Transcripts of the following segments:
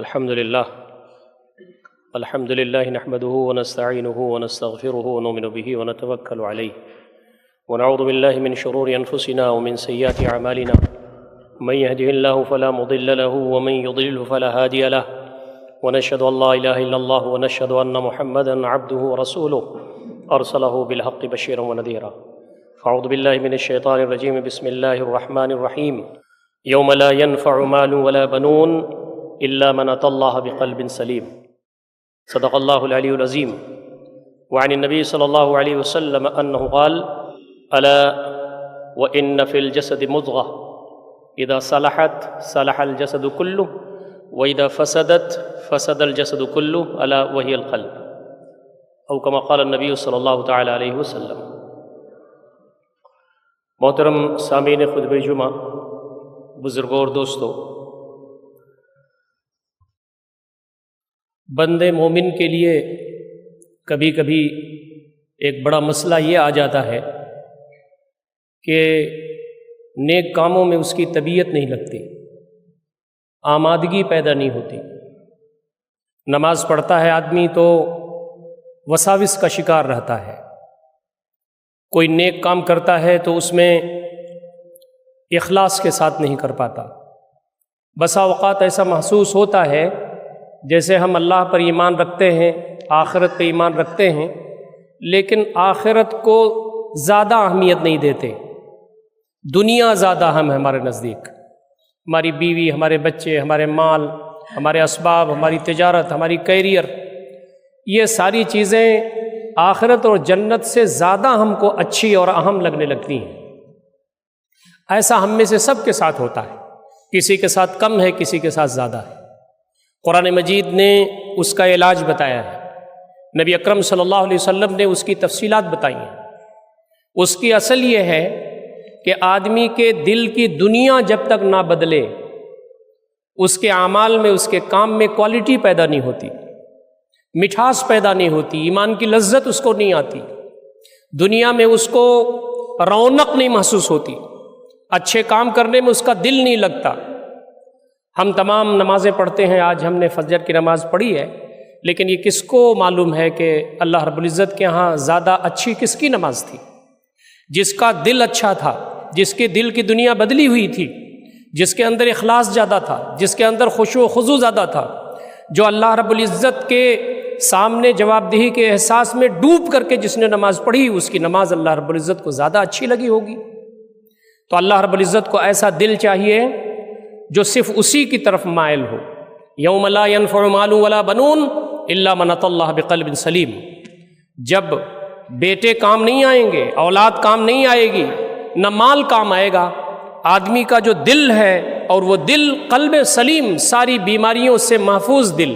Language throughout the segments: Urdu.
الحمد لله نحمده ونستعينه ونستغفره ونؤمن به ونتوكل عليه ونعوذ بالله من شرور أنفسنا ومن سيئات أعمالنا من يهده الله فلا مضل له ومن يضلله فلا هادي له ونشهد أن لا إله إلا الله ونشهد أن محمدا عبده ورسوله أرسله بالحق بشيرا ونذيرا فأعوذ بالله من الشيطان الرجيم بسم الله الرحمن الرحيم يوم لا ينفع مال ولا بنون إلا من أتى الله بقلب سليم صدق الله العلي العظيم وعن النبي صلى الله عليه وسلم أنه قال ألا وإن في الجسد مضغة إذا صلحت صلح الجسد كله وإذا فسدت فسد الجسد كله ألا وهي القلب أو كما قال النبي صلی اللہ تعالی علیہ وسلم۔ محترم سامعین خطبہ جمعہ، بزرگوں اور دوستوں، بندے مومن کے لیے کبھی کبھی ایک بڑا مسئلہ یہ آ جاتا ہے کہ نیک کاموں میں اس کی طبیعت نہیں لگتی، آمادگی پیدا نہیں ہوتی۔ نماز پڑھتا ہے آدمی تو وساوس کا شکار رہتا ہے، کوئی نیک کام کرتا ہے تو اس میں اخلاص کے ساتھ نہیں کر پاتا۔ بسا اوقات ایسا محسوس ہوتا ہے جیسے ہم اللہ پر ایمان رکھتے ہیں، آخرت پہ ایمان رکھتے ہیں، لیکن آخرت کو زیادہ اہمیت نہیں دیتے، دنیا زیادہ اہم ہے ہمارے نزدیک۔ ہماری بیوی، ہمارے بچے، ہمارے مال، ہمارے اسباب، ہماری تجارت، ہماری کیریئر، یہ ساری چیزیں آخرت اور جنت سے زیادہ ہم کو اچھی اور اہم لگنے لگتی ہیں۔ ایسا ہم میں سے سب کے ساتھ ہوتا ہے، کسی کے ساتھ کم ہے، کسی کے ساتھ زیادہ ہے۔ قرآن مجید نے اس کا علاج بتایا ہے، نبی اکرم صلی اللہ علیہ وسلم نے اس کی تفصیلات بتائی ہیں۔ اس کی اصل یہ ہے کہ آدمی کے دل کی دنیا جب تک نہ بدلے، اس کے اعمال میں، اس کے کام میں کوالٹی پیدا نہیں ہوتی، مٹھاس پیدا نہیں ہوتی، ایمان کی لذت اس کو نہیں آتی، دنیا میں اس کو رونق نہیں محسوس ہوتی، اچھے کام کرنے میں اس کا دل نہیں لگتا۔ ہم تمام نمازیں پڑھتے ہیں، آج ہم نے فجر کی نماز پڑھی ہے، لیکن یہ کس کو معلوم ہے کہ اللہ رب العزت کے ہاں زیادہ اچھی کس کی نماز تھی؟ جس کا دل اچھا تھا، جس کے دل کی دنیا بدلی ہوئی تھی، جس کے اندر اخلاص زیادہ تھا، جس کے اندر خشوع و خضوع زیادہ تھا، جو اللہ رب العزت کے سامنے جواب دہی کے احساس میں ڈوب کر کے جس نے نماز پڑھی، اس کی نماز اللہ رب العزت کو زیادہ اچھی لگی ہوگی۔ تو اللہ رب العزت کو ایسا دل چاہیے جو صرف اسی کی طرف مائل ہو۔ یوم لا ينفع مال ولا بنون الا من اتى الله بقلب سلیم، جب بیٹے کام نہیں آئیں گے، اولاد کام نہیں آئے گی، نہ مال کام آئے گا، آدمی کا جو دل ہے، اور وہ دل قلب سلیم، ساری بیماریوں سے محفوظ دل،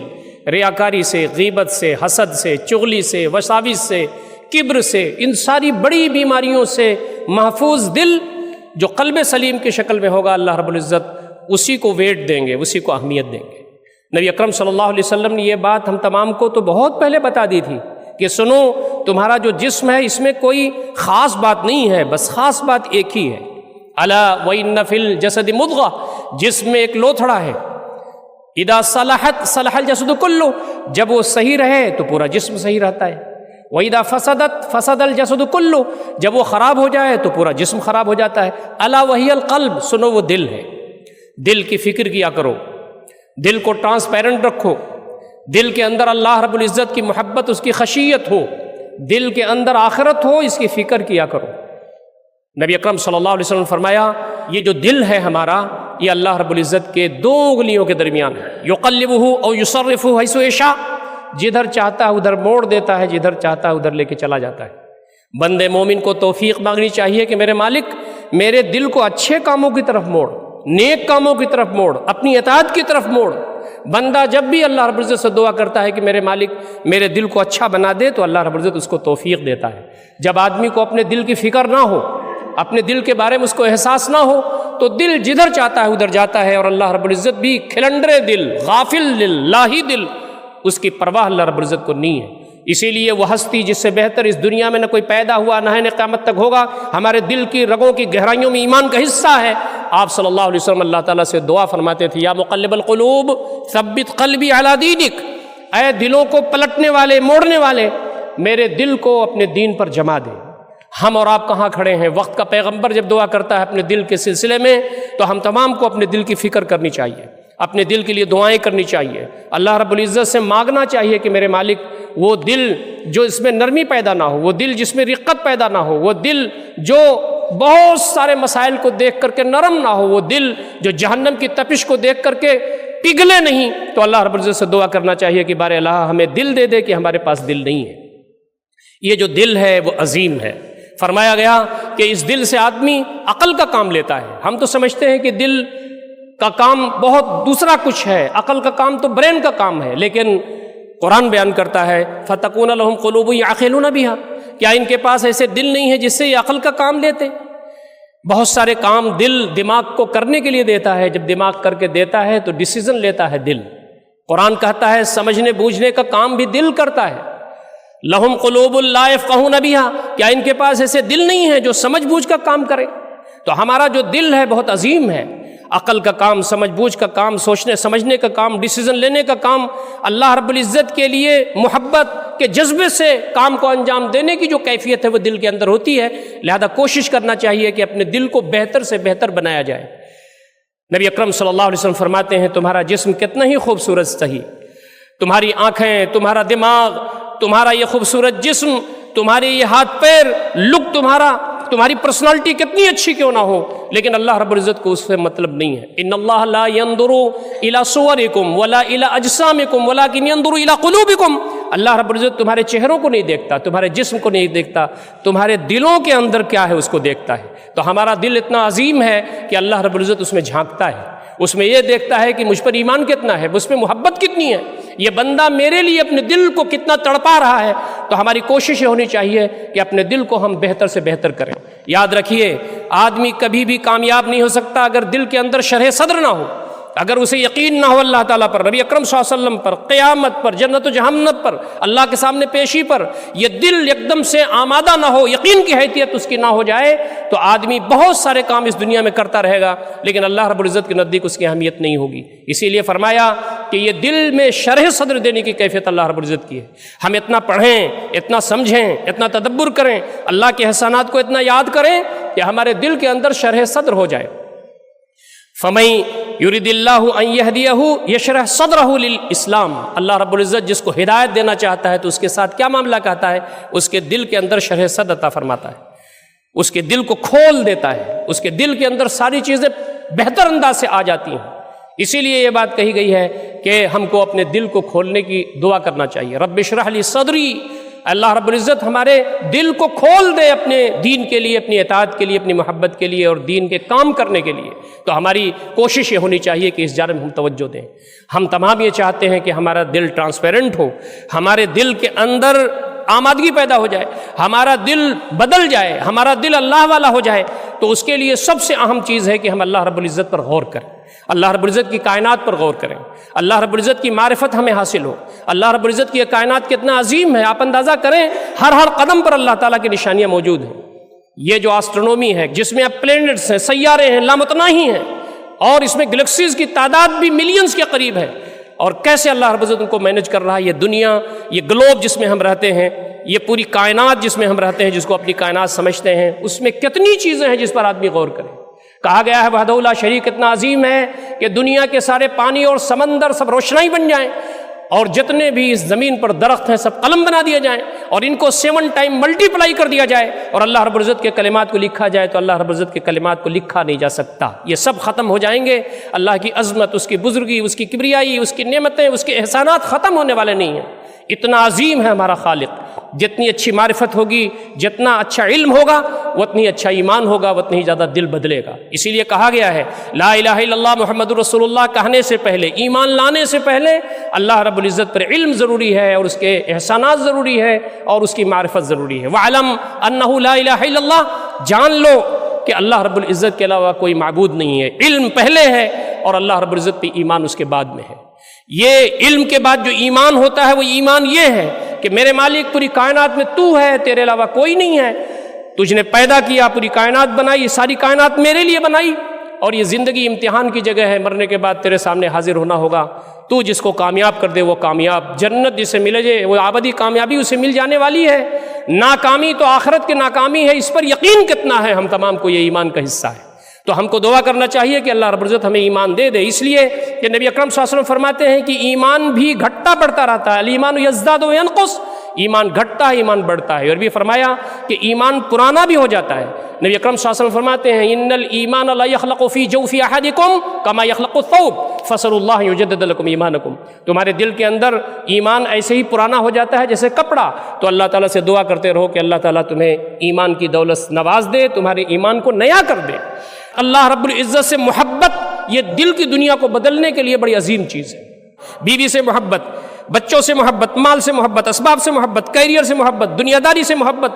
ریاکاری سے، غیبت سے، حسد سے، چغلی سے، وساوس سے، کبر سے، ان ساری بڑی بیماریوں سے محفوظ دل جو قلب سلیم کی شکل میں ہوگا، اللہ رب العزت اسی کو ویٹ دیں گے، اسی کو اہمیت دیں گے۔ نبی اکرم صلی اللہ علیہ وسلم نے یہ بات ہم تمام کو تو بہت پہلے بتا دی تھی کہ سنو، تمہارا جو جسم ہے اس میں کوئی خاص بات نہیں ہے، بس خاص بات ایک ہی ہے، الا وان فی الجسد مضغہ، جسم میں ایک لوتھڑا ہے، اذا صلحت صلح الجسد کلہ، جب وہ صحیح رہے تو پورا جسم صحیح رہتا ہے، وَإِذَا فَسَدَتْ فَسَدَ الْجَسَدُ كُلُّهُ، جب وہ خراب ہو جائے تو پورا جسم خراب ہو جاتا ہے۔ الا وَهِيَ الْقَلْبُ، سنو وہ دل ہے، دل کی فکر کیا کرو، دل کو ٹرانسپیرنٹ رکھو، دل کے اندر اللہ رب العزت کی محبت، اس کی خشیت ہو، دل کے اندر آخرت ہو، اس کی فکر کیا کرو۔ نبی اکرم صلی اللہ علیہ وسلم نے فرمایا یہ جو دل ہے ہمارا، یہ اللہ رب العزت کے دو انگلیوں کے درمیان ہے، یقلبہ او یصرفہ حیث یشاء، جدھر چاہتا ہے ادھر موڑ دیتا ہے، جدھر چاہتا ہے ادھر لے کے چلا جاتا ہے۔ بندے مومن کو توفیق مانگنی چاہیے کہ میرے مالک میرے دل کو اچھے کاموں کی طرف موڑ، نیک کاموں کی طرف موڑ، اپنی اطاعت کی طرف موڑ۔ بندہ جب بھی اللہ رب العزت سے دعا کرتا ہے کہ میرے مالک میرے دل کو اچھا بنا دے، تو اللہ رب العزت اس کو توفیق دیتا ہے۔ جب آدمی کو اپنے دل کی فکر نہ ہو، اپنے دل کے بارے میں اس کو احساس نہ ہو، تو دل جدھر چاہتا ہے ادھر جاتا ہے، اور اللہ رب العزت بھی کھلنڈرے دل، غافل دل، لاہی دل، اس کی پرواہ اللہ رب العزت کو نہیں ہے۔ اسی لیے وہ ہستی جس سے بہتر اس دنیا میں نہ کوئی پیدا ہوا نہ ہے قیامت تک ہوگا، ہمارے دل کی رگوں کی گہرائیوں میں ایمان کا حصہ ہے۔ آپ صلی اللہ علیہ وسلم اللہ تعالیٰ سے دعا فرماتے تھے، یا مقلب القلوب ثبت قلبی علی دینک، اے دلوں کو پلٹنے والے موڑنے والے، میرے دل کو اپنے دین پر جما دے۔ ہم اور آپ کہاں کھڑے ہیں؟ وقت کا پیغمبر جب دعا کرتا ہے اپنے دل کے سلسلے میں تو ہم تمام کو اپنے دل کی فکر کرنی چاہیے، اپنے دل کے لیے دعائیں کرنی چاہیے، اللہ رب العزت سے مانگنا چاہیے کہ میرے مالک وہ دل جو اس میں نرمی پیدا نہ ہو، وہ دل جس میں رقت پیدا نہ ہو، وہ دل جو بہت سارے مسائل کو دیکھ کر کے نرم نہ ہو، وہ دل جو جہنم کی تپش کو دیکھ کر کے پگھلے نہیں، تو اللہ رب العزت سے دعا کرنا چاہیے کہ بارے اللہ ہمیں دل دے دے کہ ہمارے پاس دل نہیں ہے۔ یہ جو دل ہے وہ عظیم ہے۔ فرمایا گیا کہ اس دل سے آدمی عقل کا کام لیتا ہے۔ ہم تو سمجھتے ہیں کہ دل کا کام بہت دوسرا کچھ ہے، عقل کا کام تو برین کا کام ہے، لیکن قرآن بیان کرتا ہے فَتَكُونَ لَهُمْ قُلُوبٌ يَعْقِلُونَ بِهَا، کیا ان کے پاس ایسے دل نہیں ہے جس سے یہ عقل کا کام لیتے؟ بہت سارے کام دل دماغ کو کرنے کے لیے دیتا ہے، جب دماغ کر کے دیتا ہے تو ڈیسیزن لیتا ہے دل۔ قرآن کہتا ہے سمجھنے بوجھنے کا کام بھی دل کرتا ہے۔ لَهُمْ قُلُوبٌ لَا يَفْقَهُونَ بِهَا، کیا ان کے پاس ایسے دل نہیں ہے جو سمجھ بوجھ کا کام کرے؟ تو ہمارا جو دل ہے بہت عظیم ہے، عقل کا کام، سمجھ بوجھ کا کام، سوچنے سمجھنے کا کام، ڈیسیزن لینے کا کام، اللہ رب العزت کے لیے محبت کے جذبے سے کام کو انجام دینے کی جو کیفیت ہے وہ دل کے اندر ہوتی ہے۔ لہذا کوشش کرنا چاہیے کہ اپنے دل کو بہتر سے بہتر بنایا جائے۔ نبی اکرم صلی اللہ علیہ وسلم فرماتے ہیں تمہارا جسم کتنا ہی خوبصورت صحیح، تمہاری آنکھیں، تمہارا دماغ، تمہارا یہ خوبصورت جسم، تمہارے یہ ہاتھ پیر، لک تمہاری پرسنالٹی کتنی اچھی کیوں نہ ہو، لیکن اللہ رب العزت کو اس سے مطلب نہیں ہے۔ ان اللہ لا ينظر الى صورکم ولا الى اجسامکم ولکن ينظر الى قلوبکم، اللہ رب العزت تمہارے چہروں کو نہیں دیکھتا، تمہارے جسم کو نہیں دیکھتا، تمہارے دلوں کے اندر کیا ہے اس کو دیکھتا ہے۔ تو ہمارا دل اتنا عظیم ہے کہ اللہ رب العزت اس میں جھانکتا ہے، اس میں یہ دیکھتا ہے کہ مجھ پر ایمان کتنا ہے، مجھ میں محبت کتنی ہے، یہ بندہ میرے لیے اپنے دل کو کتنا تڑپا رہا ہے۔ تو ہماری کوشش یہ ہونی چاہیے کہ اپنے دل کو ہم بہتر سے بہتر کریں۔ یاد رکھیے آدمی کبھی بھی کامیاب نہیں ہو سکتا اگر دل کے اندر شرح صدر نہ ہو، اگر اسے یقین نہ ہو اللہ تعالیٰ پر، نبی اکرم صلی اللہ علیہ وسلم پر، قیامت پر، جنت و جہنم پر، اللہ کے سامنے پیشی پر، یہ دل ایک دم سے آمادہ نہ ہو، یقین کی حیثیت اس کی نہ ہو جائے، تو آدمی بہت سارے کام اس دنیا میں کرتا رہے گا لیکن اللہ رب العزت کے نزدیک اس کی اہمیت نہیں ہوگی۔ اسی لیے فرمایا کہ یہ دل میں شرح صدر دینے کی کیفیت اللہ رب العزت کی ہے۔ ہم اتنا پڑھیں، اتنا سمجھیں، اتنا تدبر کریں، اللہ کے احسانات کو اتنا یاد کریں کہ ہمارے دل کے اندر شرح صدر ہو جائے۔ فَمَن يُرِدِ اللَّهُ أَن يَهْدِيَهُ يَشْرَحْ صَدْرَهُ لِلْإِسْلَامِ، اللہ رب العزت جس کو ہدایت دینا چاہتا ہے تو اس کے ساتھ کیا معاملہ کہتا ہے؟ اس کے دل کے اندر شرح صدر عطا فرماتا ہے، اس کے دل کو کھول دیتا ہے، اس کے دل کے اندر ساری چیزیں بہتر انداز سے آ جاتی ہیں۔ اسی لیے یہ بات کہی گئی ہے کہ ہم کو اپنے دل کو کھولنے کی دعا کرنا چاہیے۔ رب اشرح لی صدری، اللہ رب العزت ہمارے دل کو کھول دے اپنے دین کے لیے، اپنی اطاعت کے لیے، اپنی محبت کے لیے اور دین کے کام کرنے کے لیے۔ تو ہماری کوشش یہ ہونی چاہیے کہ اس جانب ہم توجہ دیں۔ ہم تمام یہ چاہتے ہیں کہ ہمارا دل ٹرانسپیرنٹ ہو، ہمارے دل کے اندر آمادگی پیدا ہو جائے، ہمارا دل بدل جائے، ہمارا دل اللہ والا ہو جائے۔ تو اس کے لیے سب سے اہم چیز ہے کہ ہم اللہ رب العزت پر غور کریں، اللہ رب العزت کی کائنات پر غور کریں، اللہ رب العزت کی معرفت ہمیں حاصل ہو۔ اللہ رب العزت کی یہ کائنات کتنا عظیم ہے، آپ اندازہ کریں، ہر قدم پر اللہ تعالیٰ کی نشانیاں موجود ہیں۔ یہ جو آسٹرونومی ہے جس میں اب پلینٹس ہیں، سیارے ہیں، لامتناہی ہیں، اور اس میں گلیکسیز کی تعداد بھی ملینز کے قریب ہے، اور کیسے اللہ رب العزت ان کو مینج کر رہا ہے۔ یہ دنیا، یہ گلوب جس میں ہم رہتے ہیں، یہ پوری کائنات جس میں ہم رہتے ہیں، جس کو اپنی کائنات سمجھتے ہیں، اس میں کتنی چیزیں ہیں جس پر آدمی غور کرے۔ کہا گیا ہے وحدہ لا شریک اتنا عظیم ہے کہ دنیا کے سارے پانی اور سمندر سب روشنائی بن جائیں، اور جتنے بھی اس زمین پر درخت ہیں سب قلم بنا دیے جائیں، اور ان کو 7 ٹائم ملٹی پلائی کر دیا جائے، اور اللہ رب العزت کے کلمات کو لکھا جائے، تو اللہ رب العزت کے کلمات کو لکھا نہیں جا سکتا۔ یہ سب ختم ہو جائیں گے۔ اللہ کی عظمت، اس کی بزرگی، اس کی کبریائی، اس کی نعمتیں، اس کے احسانات ختم ہونے والے نہیں ہیں۔ اتنا عظیم ہے ہمارا خالق۔ جتنی اچھی معرفت ہوگی، جتنا اچھا علم ہوگا، اتنی اچھا ایمان ہوگا، اتنی ہی زیادہ دل بدلے گا۔ اسی لیے کہا گیا ہے لا الہ الا اللہ محمد رسول اللہ کہنے سے پہلے، ایمان لانے سے پہلے اللہ رب العزت پر علم ضروری ہے، اور اس کے احسانات ضروری ہے، اور اس کی معرفت ضروری ہے۔ وَعْلَمْ أَنَّهُ لَا إِلَٰهَ إِلَّا اللَّهُ، جان لو کہ اللہ رب العزت کے علاوہ کوئی معبود نہیں ہے۔ علم پہلے ہے اور اللہ رب العزت پہ ایمان اس کے بعد میں ہے۔ یہ علم کے بعد جو ایمان ہوتا ہے وہ ایمان یہ ہے کہ میرے مالک پوری کائنات میں تو ہے، تیرے علاوہ کوئی نہیں ہے، تجھ نے پیدا کیا، پوری کائنات بنائی، یہ ساری کائنات میرے لیے بنائی، اور یہ زندگی امتحان کی جگہ ہے، مرنے کے بعد تیرے سامنے حاضر ہونا ہوگا، تو جس کو کامیاب کر دے وہ کامیاب، جنت جسے ملے جائے وہ ابدی کامیابی اسے مل جانے والی ہے، ناکامی تو آخرت کی ناکامی ہے، اس پر یقین کتنا ہے ہم تمام کو، یہ ایمان کا حصہ ہے۔ تو ہم کو دعا کرنا چاہیے کہ اللہ رب العزت ہمیں ایمان دے دے، اس لیے کہ نبی اکرم صلی اللہ علیہ وسلم فرماتے ہیں کہ ایمان بھی گھٹتا بڑھتا رہتا ہے، الایمان یزداد و ینقص، ایمان گھٹتا ہے ایمان بڑھتا ہے، اور بھی فرمایا کہ ایمان پرانا بھی ہو جاتا ہے۔ نبی اکرم صلی اللہ علیہ وسلم فرماتے ہیں ان الایمان لا یخلق فی جوف احدکم کما یخلق الثوب فاسألوا اللہ یجدد لکم ایمانکم، تمہارے دل کے اندر ایمان ایسے ہی پرانا ہو جاتا ہے جیسے کپڑا، تو اللہ تعالیٰ سے دعا کرتے رہو کہ اللہ تعالیٰ تمہیں ایمان کی دولت نواز دے، تمہارے ایمان کو نیا کر دے۔ اللہ رب العزت سے محبت یہ دل کی دنیا کو بدلنے کے لیے بڑی عظیم چیز ہے۔ بیوی سے محبت، بچوں سے محبت، مال سے محبت، اسباب سے محبت، کیریئر سے محبت، دنیا داری سے محبت،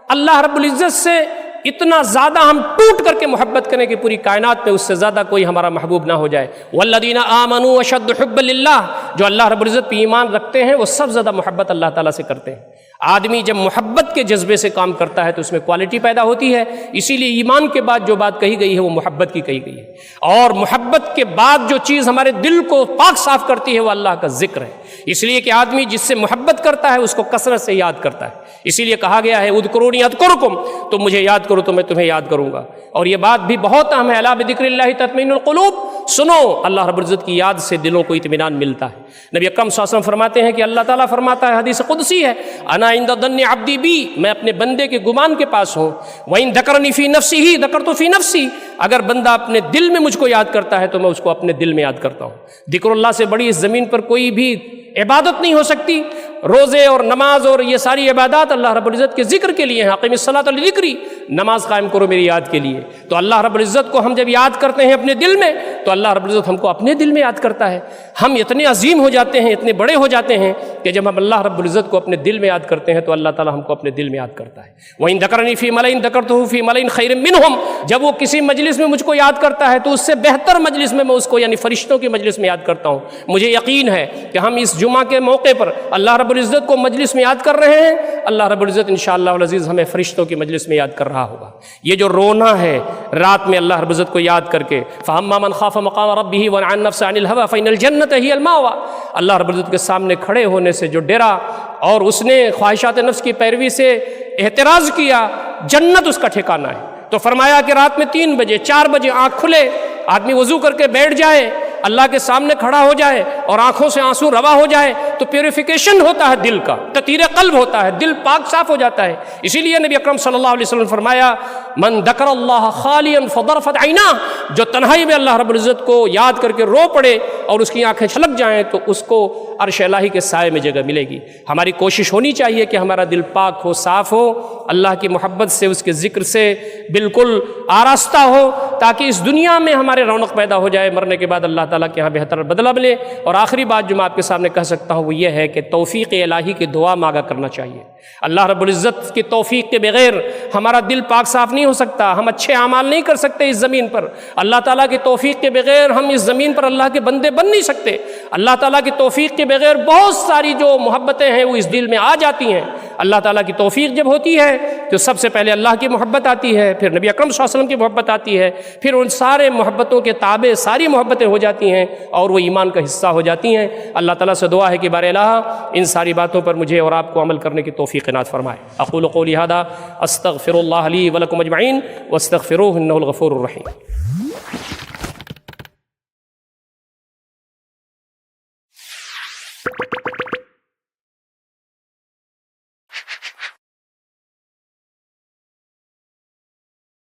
اللہ رب العزت سے اتنا زیادہ ہم ٹوٹ کر کے محبت کریں کہ پوری کائنات میں اس سے زیادہ کوئی ہمارا محبوب نہ ہو جائے۔ والذین آمنوا اشد حبا للہ، جو اللہ رب العزت پہ ایمان رکھتے ہیں وہ سب زیادہ محبت اللہ تعالیٰ سے کرتے ہیں۔ آدمی جب محبت کے جذبے سے کام کرتا ہے تو اس میں کوالٹی پیدا ہوتی ہے، اسی لیے ایمان کے بعد جو بات کہی گئی ہے وہ محبت کی کہی گئی ہے، اور محبت کے بعد جو چیز ہمارے دل کو پاک صاف کرتی ہے وہ اللہ کا ذکر ہے، اس لیے کہ آدمی جس سے محبت کرتا ہے اس کو کثرت سے یاد کرتا ہے، اسی لیے کہا گیا ہے اذکرونی اذکرکم، تم مجھے یاد کرو تو میں تمہیں یاد کروں گا، اور یہ بات بھی بہت اہم ہے، الا بذکر اللہ تطمئن القلوب، سنو اللہ رب العزت کی یاد سے دلوں کو اطمینان ملتا ہے۔ نبی اکرم صلی اللہ علیہ وسلم فرماتے ہیں کہ اللہ تعالیٰ فرماتا ہے، حدیث قدسی ہے، انا عند ظن عبدی بی، میں اپنے بندے کے گمان کے پاس ہوں، وَإِن ذَكَرَنِي فِي نَفْسِهِ ذَكَرْتُ فِي نَفْسِي، اگر بندہ اپنے دل میں مجھ کو یاد کرتا ہے تو میں اس کو اپنے دل میں یاد کرتا ہوں۔ ذکر اللہ سے بڑی اس زمین پر کوئی بھی عبادت نہیں ہو سکتی، روزے اور نماز اور یہ ساری عبادات اللہ رب العزت کے ذکر کے لیے ہیں، اقیم الصلاۃ لذکری، نماز قائم کرو میری یاد کے لیے، تو اللہ رب العزت کو ہم جب یاد کرتے ہیں اپنے دل میں تو اللہ رب العزت ہم کو اپنے دل میں یاد کرتا ہے، ہم اتنے عظیم ہو جاتے ہیں، اتنے بڑے ہو جاتے ہیں کہ جب ہم اللہ رب العزت کو اپنے دل میں یاد کرتے ہیں تو اللہ تعالیٰ ہم کو اپنے دل میں یاد کرتا ہے۔ وَإِن ذَكَرَنِي فِي مَلَئٍ ذَكَرْتُهُ فِي مَلَئٍ خَيْرٍ مِّنْهُمْ، جب وہ کسی مجلس میں مجھ کو یاد کرتا ہے تو اس سے بہتر مجلس میں اس کو یعنی فرشتوں کی مجلس میں یاد کرتا ہوں۔ مجھے یقین ہے کہ ہم اس جمعہ کے موقع پر اللہ رب العزت کو مجلس میں یاد کر رہے ہیں، اللہ رب العزت انشاءاللہ العزیز ہمیں فرشتوں کی مجلس میں یاد کر رہا ہوگا۔ یہ جو رونا ہے رات میں اللہ رب العزت کو یاد کر کے، فَأَمَّا مَنْ خَافَ مَقَامَ رَبِّهِ وَنَهَى النَّفْسَ عَنِ الْهَوَىٰ فَإِنَّ الْجَنَّةَ هِيَ الْمَأْوَىٰ، اللہ رب العزت کے سامنے کھڑے ہونے سے جو ڈرا اور اس نے خواہشات نفس کی پیروی سے احتراز کیا، جنت اس کا ٹھکانہ ہے۔ تو فرمایا کہ رات میں 3 بجے 4 بجے آنکھ کھلے، آدمی وضو کر کے بیٹھ جائے، اللہ کے سامنے کھڑا ہو جائے اور آنکھوں سے آنسو روا ہو جائے تو پیوریفیکیشن ہوتا ہے دل کا، تطہیر قلب ہوتا ہے، دل پاک صاف ہو جاتا ہے۔ اسی لیے نبی اکرم صلی اللہ علیہ وسلم فرمایا من ذکر اللہ خالیا فضرفت عیناہ، جو تنہائی میں اللہ رب العزت کو یاد کر کے رو پڑے اور اس کی آنکھیں چھلک جائیں تو اس کو عرش الہی کے سائے میں جگہ ملے گی۔ ہماری کوشش ہونی چاہیے کہ ہمارا دل پاک ہو، صاف ہو، اللہ کی محبت سے، اس کے ذکر سے بالکل آراستہ ہو، تاکہ اس دنیا میں ہمارے رونق پیدا ہو جائے، مرنے کے بعد اللہ تعالیٰ کے یہاں بہتر بدلہ ملے۔ اور آخری بات جو میں آپ کے سامنے کہہ سکتا ہوں وہ یہ ہے کہ توفیق الہی کی دعا مانگا کرنا چاہیے۔ اللہ رب العزت کی توفیق کے بغیر ہمارا دل پاک صاف نہیں ہو سکتا، ہم اچھے اعمال نہیں کر سکتے اس زمین پر، اللہ تعالیٰ کی توفیق کے بغیر ہم اس زمین پر اللہ کے بندے بن نہیں سکتے، اللہ تعالیٰ کی توفیق کے بغیر بہت ساری جو محبتیں ہیں وہ اس دل میں آ جاتی ہیں۔ اللہ تعالیٰ کی توفیق جب ہوتی ہے تو سب سے پہلے اللہ کی محبت آتی ہے، پھر نبی اکرم صلی اللہ علیہ وسلم کی محبت آتی ہے، پھر ان سارے محبتوں کے تابع ساری محبتیں ہو جاتی ہیں اور وہ ایمان کا حصہ ہو جاتی ہیں۔ اللہ تعالیٰ سے دعا ہے کہ بار الہ ان ساری باتوں پر مجھے اور آپ کو عمل کرنے کی توفیق عنایت فرمائے۔ اقول قولی ھذا استغفر اللہ لی ولکم اجمعین واستغفروہ انہ الغفور الرحیم۔